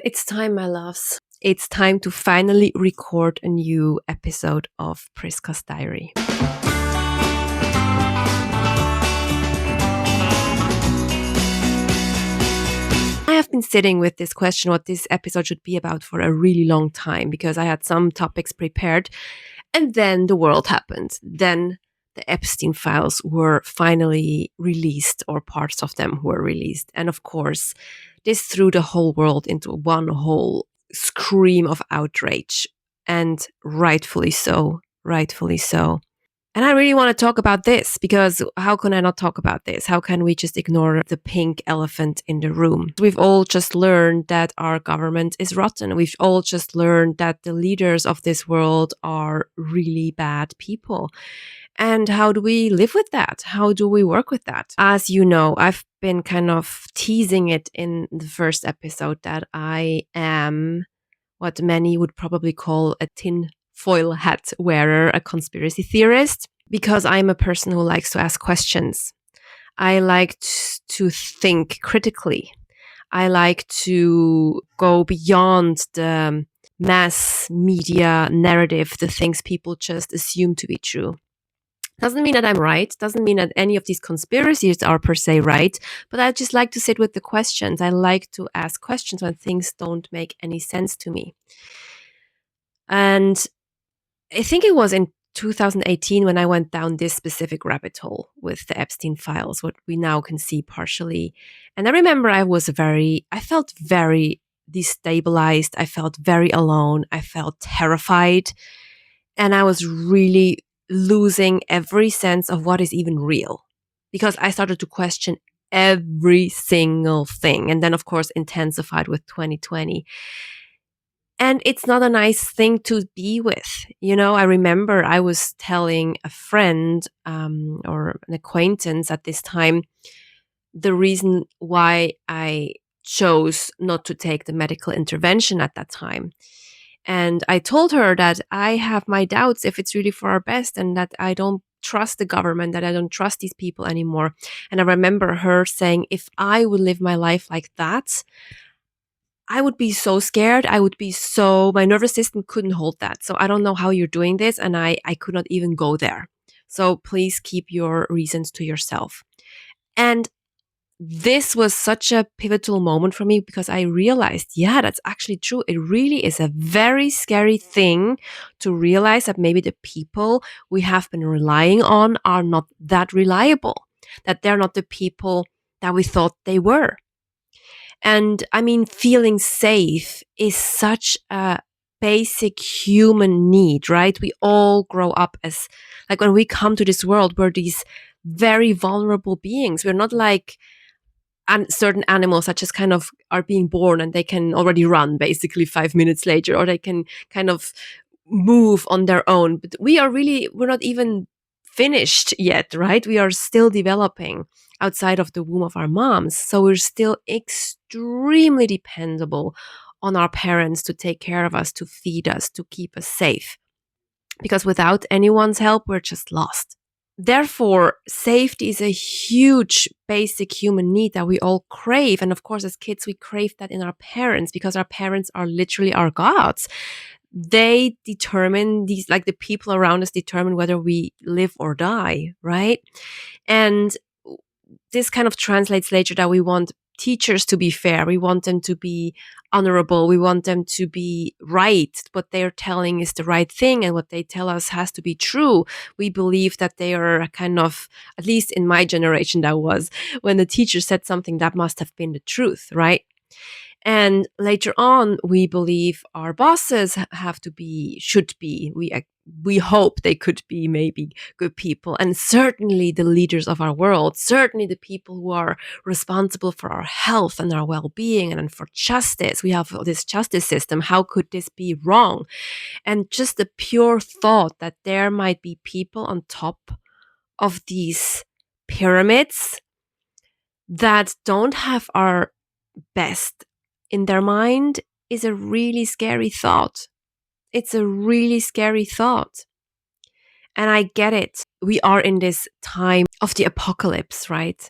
It's time, my loves. It's time to finally record a new episode of Priska's Diary. I have been sitting with this question, what this episode should be about, for a really long time, because I had some topics prepared and then the world happened. Then the Epstein files were finally released, or parts of them were released. And of course, this threw the whole world into one whole scream of outrage. And rightfully so, rightfully so. And I really want to talk about this, because how can I not talk about this? How can we just ignore the pink elephant in the room? We've all just learned that our government is rotten. We've all just learned that the leaders of this world are really bad people. And how do we live with that? How do we work with that? As you know, I've been kind of teasing it in the first episode that I am what many would probably call a TinFoil hat wearer, a conspiracy theorist, because I'm a person who likes to ask questions. I like to think critically. I like to go beyond the mass media narrative, the things people just assume to be true. Doesn't mean that I'm right. Doesn't mean that any of these conspiracies are per se right. But I just like to sit with the questions. I like to ask questions when things don't make any sense to me. And I think it was in 2018 when I went down this specific rabbit hole with the Epstein files, what we now can see partially. And I remember I felt very destabilized. I felt very alone. I felt terrified. And I was really losing every sense of what is even real, because I started to question every single thing. And then, of course, intensified with 2020. And it's not a nice thing to be with. You know, I remember I was telling a friend or an acquaintance at this time the reason why I chose not to take the medical intervention at that time. And I told her that I have my doubts if it's really for our best, and that I don't trust the government, that I don't trust these people anymore. And I remember her saying, if I would live my life like that, I would be so scared. My nervous system couldn't hold that. So I don't know how you're doing this. And I could not even go there. So please keep your reasons to yourself. And this was such a pivotal moment for me, because I realized, yeah, that's actually true. It really is a very scary thing to realize that maybe the people we have been relying on are not that reliable, that they're not the people that we thought they were. And I mean, feeling safe is such a basic human need, right? We all grow up as, like, when we come to this world, we're these very vulnerable beings. We're not like certain animals that just kind of are being born and they can already run basically 5 minutes later, or they can kind of move on their own. But we're not even finished yet, right? We are still developing outside of the womb of our moms. So we're still extremely dependable on our parents to take care of us, to feed us, to keep us safe. Because without anyone's help, we're just lost. Therefore, safety is a huge basic human need that we all crave. And of course, as kids, we crave that in our parents, because our parents are literally our gods. They determine the people around us determine whether we live or die, right? And this kind of translates later that we want teachers to be fair. We want them to be honorable. We want them to be right. What they're telling is the right thing, and what they tell us has to be true. We believe that they are kind of, at least in my generation, that was when the teacher said something, that must have been the truth, right? And later on, we believe our bosses should be. We hope they could be maybe good people. And certainly the leaders of our world, certainly the people who are responsible for our health and our well-being and for justice. We have this justice system. How could this be wrong? And just the pure thought that there might be people on top of these pyramids that don't have our best in their mind is a really scary thought. It's a really scary thought. And I get it. We are in this time of the apocalypse, right?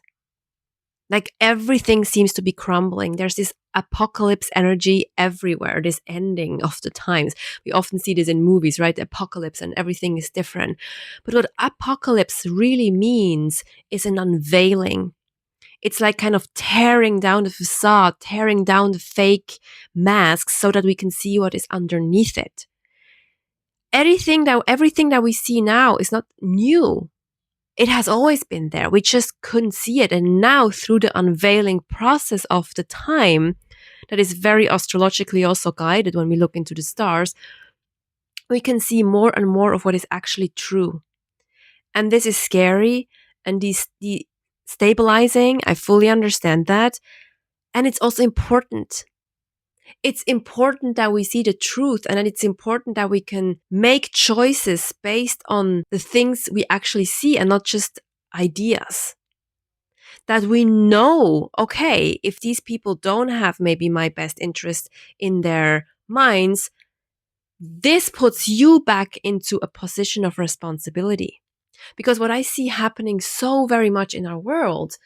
Like, everything seems to be crumbling. There's this apocalypse energy everywhere, this ending of the times. We often see this in movies, right? Apocalypse and everything is different. But what apocalypse really means is an unveiling. It's like kind of tearing down the facade, tearing down the fake masks so that we can see what is underneath it. Everything that we see now is not new. It has always been there. We just couldn't see it. And now, through the unveiling process of the time, that is very astrologically also guided when we look into the stars, we can see more and more of what is actually true. And this is scary and destabilizing. I fully understand that. And it's also important. It's important that we see the truth, and then it's important that we can make choices based on the things we actually see and not just ideas. That we know, okay, if these people don't have maybe my best interest in their minds, this puts you back into a position of responsibility. Because what I see happening so very much in our world,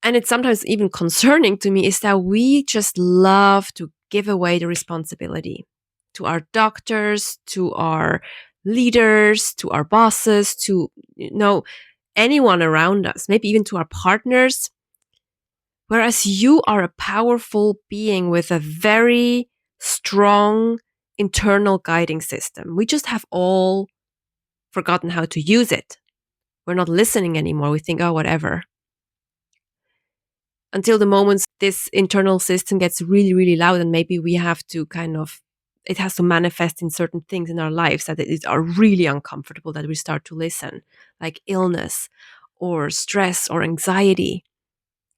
and it's sometimes even concerning to me, is that we just love to give away the responsibility to our doctors, to our leaders, to our bosses, to anyone around us, maybe even to our partners. Whereas you are a powerful being with a very strong internal guiding system. We just have all forgotten how to use it. We're not listening anymore. We think, oh, whatever. Until the moments this internal system gets really, really loud, and maybe we have to it has to manifest in certain things in our lives that are really uncomfortable, that we start to listen, like illness or stress or anxiety.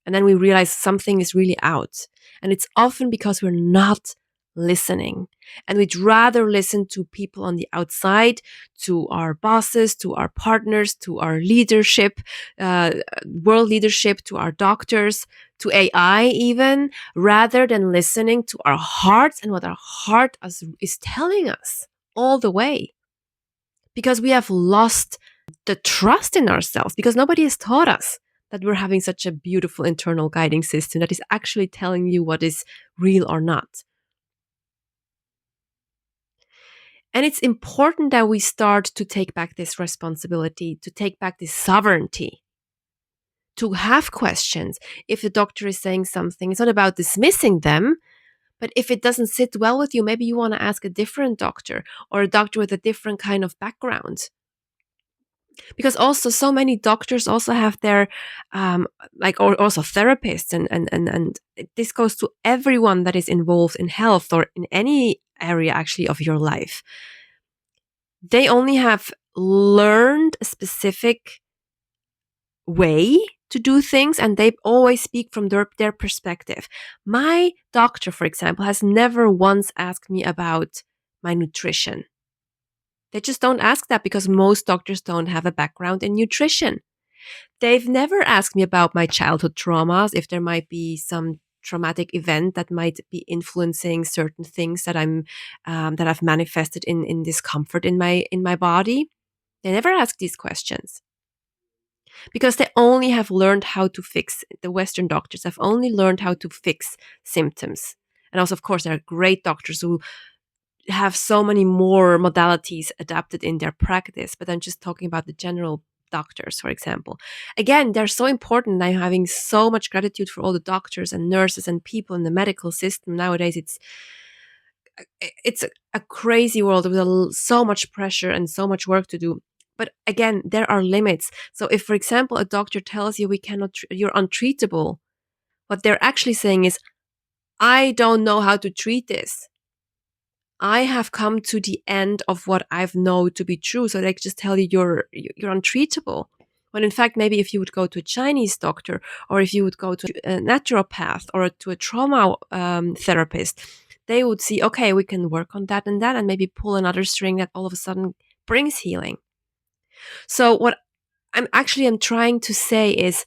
And then we realize something is really out. And it's often because we're not listening. And we'd rather listen to people on the outside, to our bosses, to our partners, to our leadership, world leadership, to our doctors, to AI even, rather than listening to our hearts and what our heart is telling us all the way. Because we have lost the trust in ourselves, because nobody has taught us that we're having such a beautiful internal guiding system that is actually telling you what is real or not. And it's important that we start to take back this responsibility, to take back this sovereignty, to have questions. If the doctor is saying something, it's not about dismissing them, but if it doesn't sit well with you, maybe you want to ask a different doctor, or a doctor with a different kind of background. Because also so many doctors also have their or also therapists, and this goes to everyone that is involved in health or in any area actually of your life. They only have learned a specific way to do things, and they always speak from their perspective. My doctor, for example, has never once asked me about my nutrition. They just don't ask that because most doctors don't have a background in nutrition. They've never asked me about my childhood traumas, if there might be some traumatic event that might be influencing certain things that that I've manifested in discomfort in my body. They never ask these questions because they only have learned how to fix. The Western doctors have only learned how to fix symptoms. And also, of course, there are great doctors who have so many more modalities adapted in their practice. But I'm just talking about the general doctors, for example. Again, they're so important. I'm having so much gratitude for all the doctors and nurses and people in the medical system. Nowadays, it's a crazy world with so much pressure and so much work to do. But again, there are limits. So if, for example, a doctor tells you you're untreatable, what they're actually saying is, I don't know how to treat this. I have come to the end of what I've known to be true. So they just tell you you're untreatable. When in fact, maybe if you would go to a Chinese doctor, or if you would go to a naturopath or to a trauma therapist, they would see, okay, we can work on that, and maybe pull another string that all of a sudden brings healing. So what I'm trying to say is,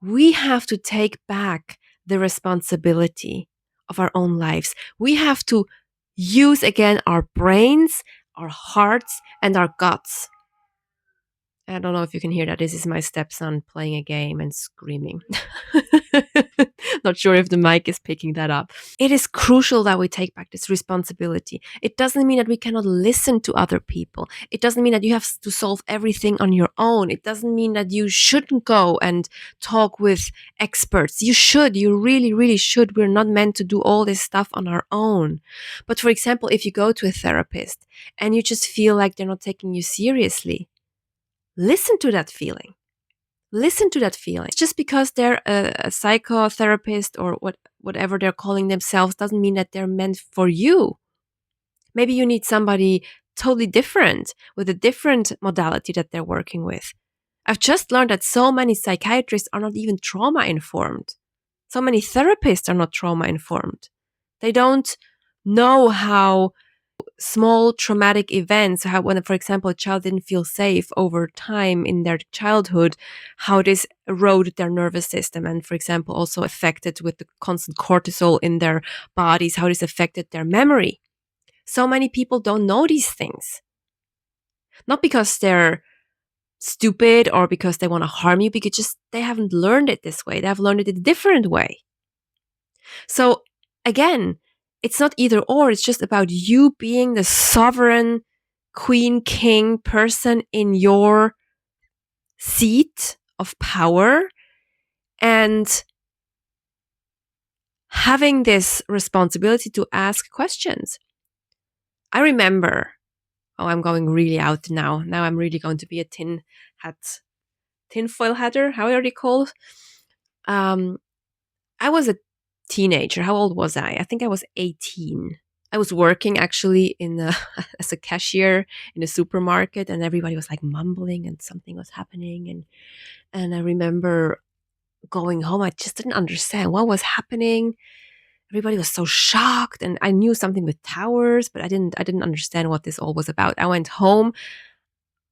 we have to take back the responsibility of our own lives. We have to use again our brains, our hearts, and our guts. I don't know if you can hear that. This is my stepson playing a game and screaming. Not sure if the mic is picking that up. It is crucial that we take back this responsibility. It doesn't mean that we cannot listen to other people. It doesn't mean that you have to solve everything on your own. It doesn't mean that you shouldn't go and talk with experts. You should. You really, really should. We're not meant to do all this stuff on our own. But for example, if you go to a therapist and you just feel like they're not taking you seriously, listen to that feeling. Listen to that feeling. Just because they're a psychotherapist or whatever they're calling themselves doesn't mean that they're meant for you. Maybe you need somebody totally different with a different modality that they're working with. I've just learned that so many psychiatrists are not even trauma informed. So many therapists are not trauma informed. They don't know how small traumatic events, how when, for example, a child didn't feel safe over time in their childhood, how this eroded their nervous system and, for example, also affected with the constant cortisol in their bodies, how this affected their memory. So many people don't know these things. Not because they're stupid or because they want to harm you, because just they haven't learned it this way. They have learned it a different way. So again, it's not either or. It's just about you being the sovereign queen, king person in your seat of power and having this responsibility to ask questions. I remember, I'm going really out now. Now I'm really going to be a tinfoil hatter. How are they called? I was a teenager. How old was I? I think I was 18. I was working actually as a cashier in a supermarket, and everybody was like mumbling and something was happening. And I remember going home. I just didn't understand what was happening. Everybody was so shocked, and I knew something with towers, but I didn't understand what this all was about. I went home.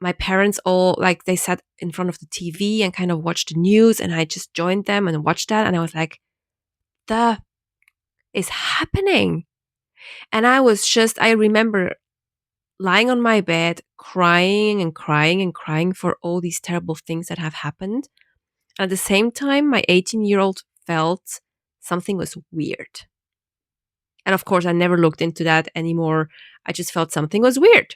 My parents all they sat in front of the TV and kind of watched the news, and I just joined them and watched that, and I was like, the is happening? And I remember lying on my bed, crying and crying and crying for all these terrible things that have happened. At the same time, my 18-year-old felt something was weird. And of course, I never looked into that anymore. I just felt something was weird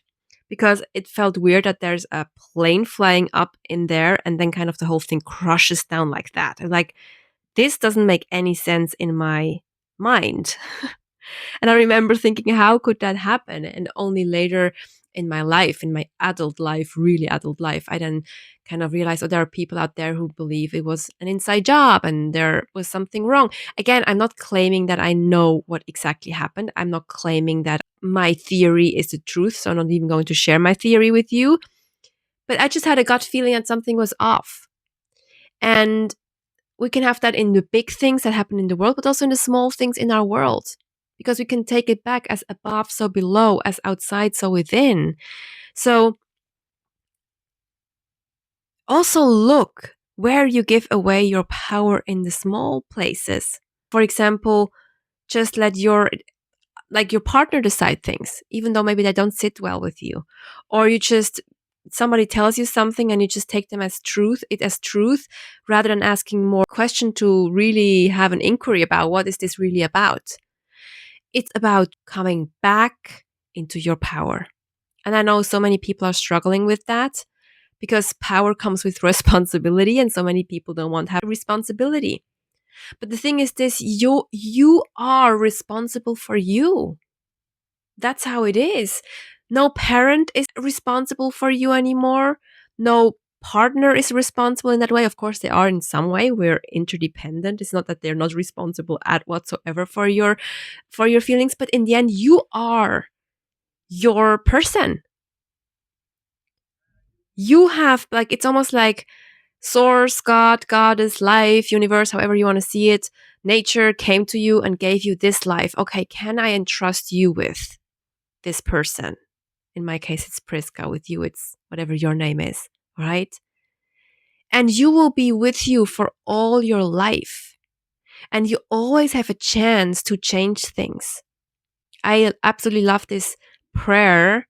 because it felt weird that there's a plane flying up in there and then kind of the whole thing crushes down like that. I'm like, this doesn't make any sense in my mind. And I remember thinking, how could that happen? And only later in my life, in my adult life, really adult life, I then kind of realized, there are people out there who believe it was an inside job and there was something wrong. Again, I'm not claiming that I know what exactly happened. I'm not claiming that my theory is the truth. So I'm not even going to share my theory with you. But I just had a gut feeling that something was off. And we can have that in the big things that happen in the world, but also in the small things in our world. Because we can take it back as above, so below, as outside, so within. So also look where you give away your power in the small places. For example, just let your partner decide things, even though maybe they don't sit well with you. Or somebody tells you something and you just take them as truth, rather than asking more question to really have an inquiry about what is this really about. It's about coming back into your power. And I know so many people are struggling with that because power comes with responsibility and so many people don't want to have responsibility. But the thing is this, you are responsible for you. That's how it is. No parent is responsible for you anymore. No partner is responsible in that way. Of course, they are in some way. We're interdependent. It's not that they're not responsible at whatsoever for your feelings, but in the end, you are your person. You have it's almost like source, God, goddess, life, universe, however you want to see it. Nature came to you and gave you this life. Okay, can I entrust you with this person? In my case, it's Priska. With you, it's whatever your name is, right? And you will be with you for all your life. And you always have a chance to change things. I absolutely love this prayer.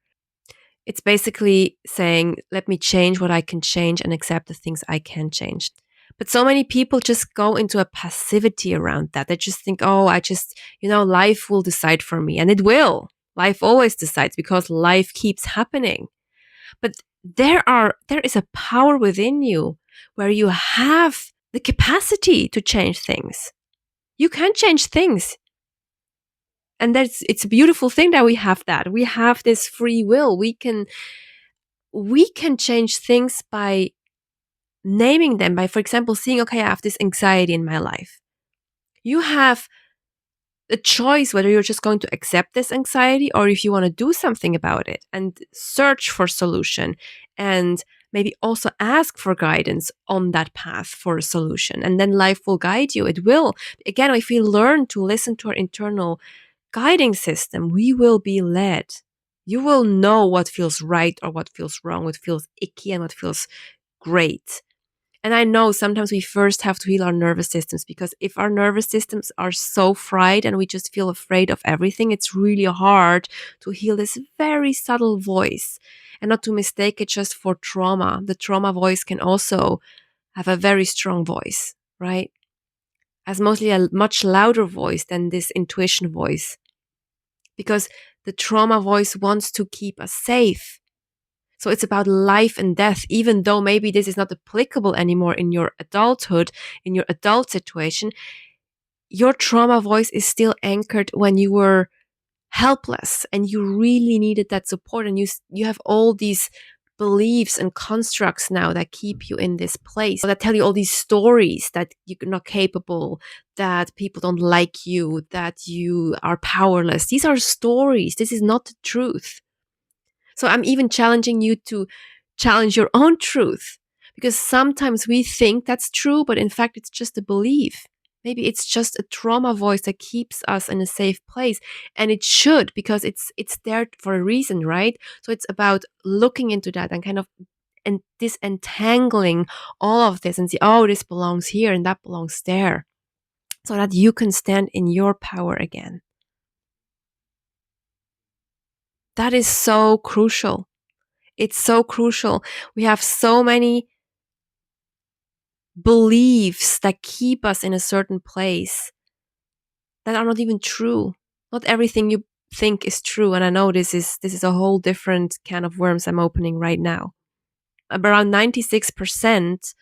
It's basically saying, let me change what I can change and accept the things I can change. But so many people just go into a passivity around that. They just think, oh, life will decide for me. And it will. Life always decides because life keeps happening. But there is a power within you where you have the capacity to change things. You can change things. And it's a beautiful thing that we have that. We have this free will. We can change things by naming them, by, for example, seeing, okay, I have this anxiety in my life. You have a choice whether you're just going to accept this anxiety or if you want to do something about it and search for solution and maybe also ask for guidance on that path for a solution. And then life will guide you. It will. Again, if we learn to listen to our internal guiding system, we will be led. You will know what feels right or what feels wrong, what feels icky and what feels great. And I know sometimes we first have to heal our nervous systems, because if our nervous systems are so fried and we just feel afraid of everything, it's really hard to heal this very subtle voice and not to mistake it just for trauma. The trauma voice can also have a very strong voice, right? As mostly a much louder voice than this intuition voice, because the trauma voice wants to keep us safe. So it's about life and death, even though maybe this is not applicable anymore in your adulthood, in your adult situation. Your trauma voice is still anchored when you were helpless and you really needed that support. And you have all these beliefs and constructs now that keep you in this place, that tell you all these stories that you're not capable, that people don't like you, that you are powerless. These are stories. This is not the truth. So I'm even challenging you to challenge your own truth, because sometimes we think that's true, but in fact, it's just a belief. Maybe it's just a trauma voice that keeps us in a safe place. And it should, because it's there for a reason, right? So it's about looking into that and kind of disentangling all of this and see, oh, this belongs here and that belongs there, so that you can stand in your power again. That is so crucial. It's so crucial. We have so many beliefs that keep us in a certain place that are not even true. Not everything you think is true. And I know this is a whole different can of worms I'm opening right now. Around 96%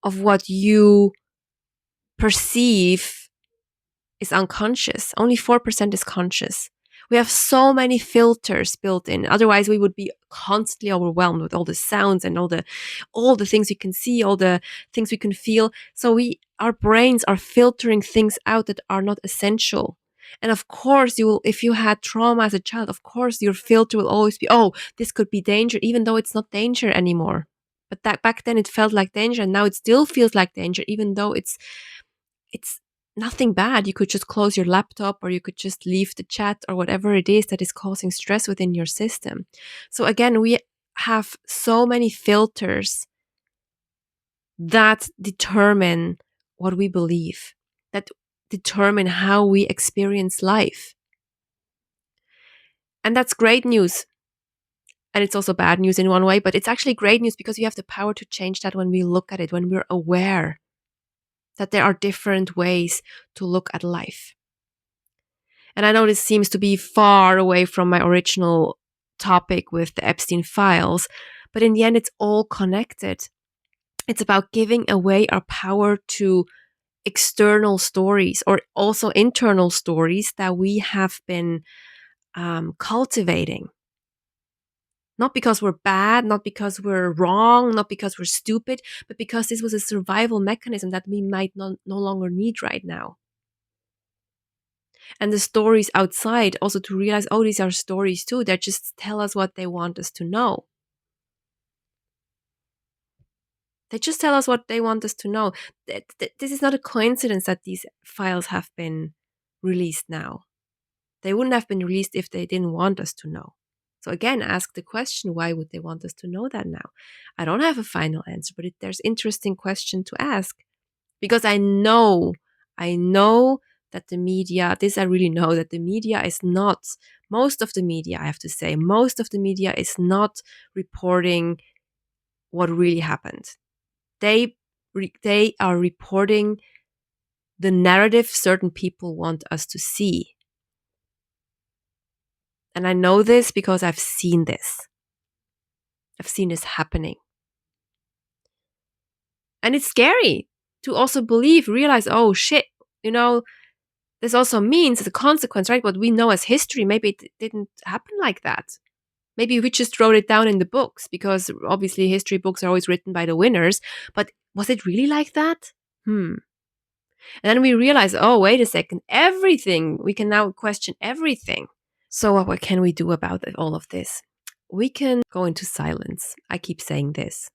of what you perceive is unconscious. Only 4% is conscious. We have so many filters built in. Otherwise, we would be constantly overwhelmed with all the sounds and all the things we can see, all the things we can feel. So our brains are filtering things out that are not essential. And of course, if you had trauma as a child, of course, your filter will always be, oh, this could be danger, even though it's not danger anymore. But that back then it felt like danger, and now it still feels like danger, even though it's nothing bad. You could just close your laptop, or you could just leave the chat, or whatever it is that is causing stress within your system. So again, we have so many filters that determine what we believe, that determine how we experience life. And that's great news. And it's also bad news in one way, but it's actually great news because we have the power to change that when we look at it, when we're aware that there are different ways to look at life. And I know this seems to be far away from my original topic with the Epstein files, but in the end, it's all connected. It's about giving away our power to external stories, or also internal stories that we have been cultivating. Not because we're bad, not because we're wrong, not because we're stupid, but because this was a survival mechanism that we might no longer need right now. And the stories outside, also to realize, oh, these are stories too. They just tell us what they want us to know. They just tell us what they want us to know. This is not a coincidence that these files have been released now. They wouldn't have been released if they didn't want us to know. So again, ask the question, why would they want us to know that now? I don't have a final answer, but there's interesting question to ask, because I know that the media, this I really know, that the media is not, most of the media, I have to say, most of the media is not reporting what really happened. They are reporting the narrative certain people want us to see. And I know this because I've seen this. I've seen this happening. And it's scary to also realize, oh shit, this also means the consequence, right? What we know as history, maybe it didn't happen like that. Maybe we just wrote it down in the books because obviously history books are always written by the winners. But was it really like that? And then we realize, oh, wait a second, everything, we can now question everything. So what can we do about all of this? We can go into silence. I keep saying this.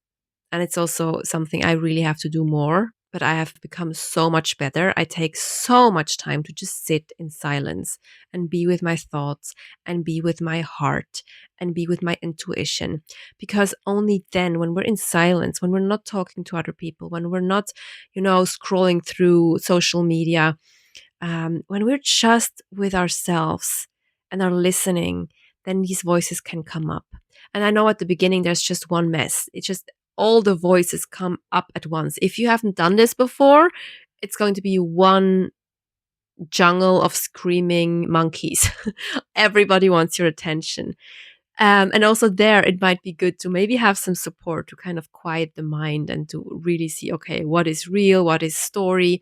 And it's also something I really have to do more, but I have become so much better. I take so much time to just sit in silence and be with my thoughts and be with my heart and be with my intuition. Because only then, when we're in silence, when we're not talking to other people, when we're not, scrolling through social media, when we're just with ourselves and are listening, then these voices can come up. And I know at the beginning there's just one mess. It's just all the voices come up at once. If you haven't done this before, it's going to be one jungle of screaming monkeys. Everybody wants your attention. And also there, it might be good to maybe have some support to kind of quiet the mind and to really see, okay, what is real, what is story.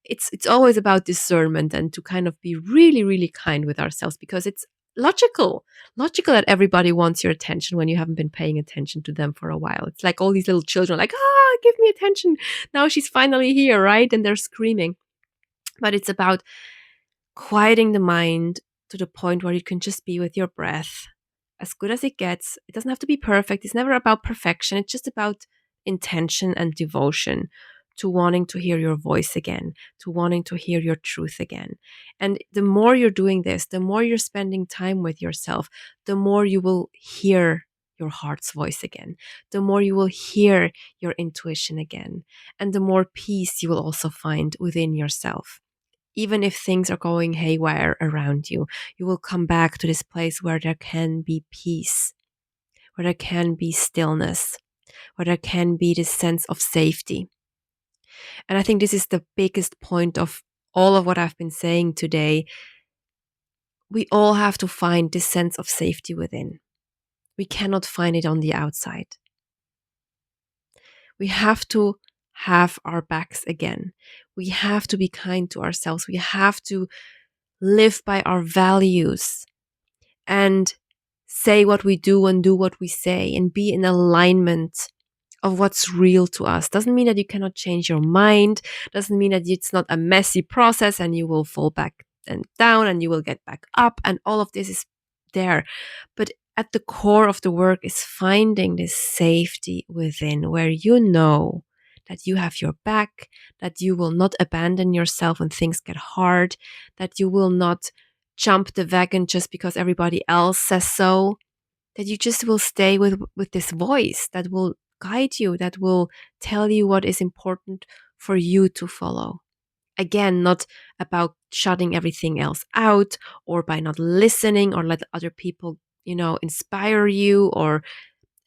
It's always about discernment and to kind of be really, really kind with ourselves, because it's logical that everybody wants your attention when you haven't been paying attention to them for a while. It's like all these little children, like, give me attention. Now she's finally here, right? And they're screaming. But it's about quieting the mind to the point where you can just be with your breath, as good as it gets. It doesn't have to be perfect. It's never about perfection. It's just about intention and devotion to wanting to hear your voice again, to wanting to hear your truth again. And the more you're doing this, the more you're spending time with yourself, the more you will hear your heart's voice again, the more you will hear your intuition again, and the more peace you will also find within yourself. Even if things are going haywire around you, you will come back to this place where there can be peace, where there can be stillness, where there can be this sense of safety. And I think this is the biggest point of all of what I've been saying today. We all have to find this sense of safety within. We cannot find it on the outside. We have to have our backs again. We have to be kind to ourselves. We have to live by our values and say what we do and do what we say and be in alignment of what's real to us. Doesn't mean that you cannot change your mind. Doesn't mean that it's not a messy process and you will fall back and down and you will get back up, and all of this is there. But at the core of the work is finding this safety within, where you know that you have your back, that you will not abandon yourself when things get hard, that you will not jump the wagon just because everybody else says so, that you just will stay with this voice that will guide you, that will tell you what is important for you to follow. Again, not about shutting everything else out or by not listening or let other people, inspire you or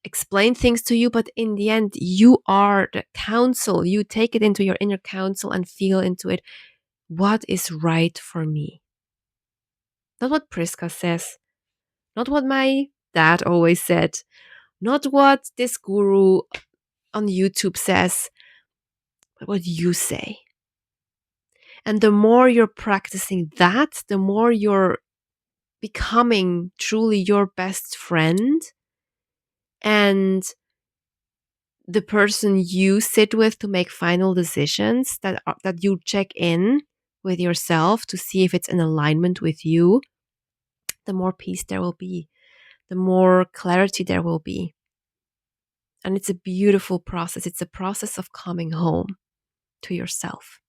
explain things to you. But in the end, you are the counsel. You take it into your inner counsel and feel into it. What is right for me? Not what Priska says, not what my dad always said, not what this guru on YouTube says, but what you say. And the more you're practicing that, the more you're becoming truly your best friend and the person you sit with to make final decisions, that you check in with yourself to see if it's in alignment with you, the more peace there will be, the more clarity there will be. And it's a beautiful process. It's a process of coming home to yourself.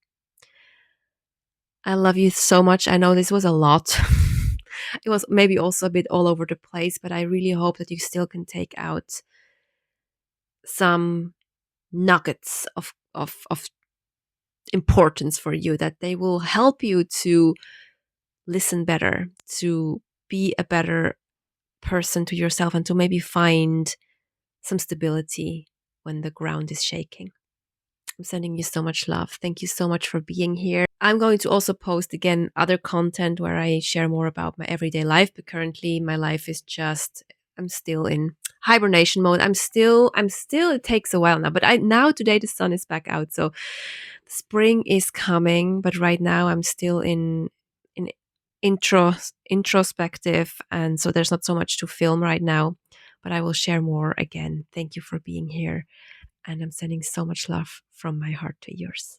I love you so much. I know this was a lot. It was maybe also a bit all over the place, but I really hope that you still can take out some nuggets of importance for you, that they will help you to listen better, to be a better person to yourself, and to maybe find some stability when the ground is shaking. I'm sending you so much love. Thank you so much for being here. I'm going to also post again other content where I share more about my everyday life, but currently my life is just, I'm still in hibernation mode. I'm still, it takes a while now, but now today the sun is back out. So spring is coming, but right now I'm still in introspective. And so there's not so much to film right now, but I will share more again. Thank you for being here. And I'm sending so much love from my heart to yours.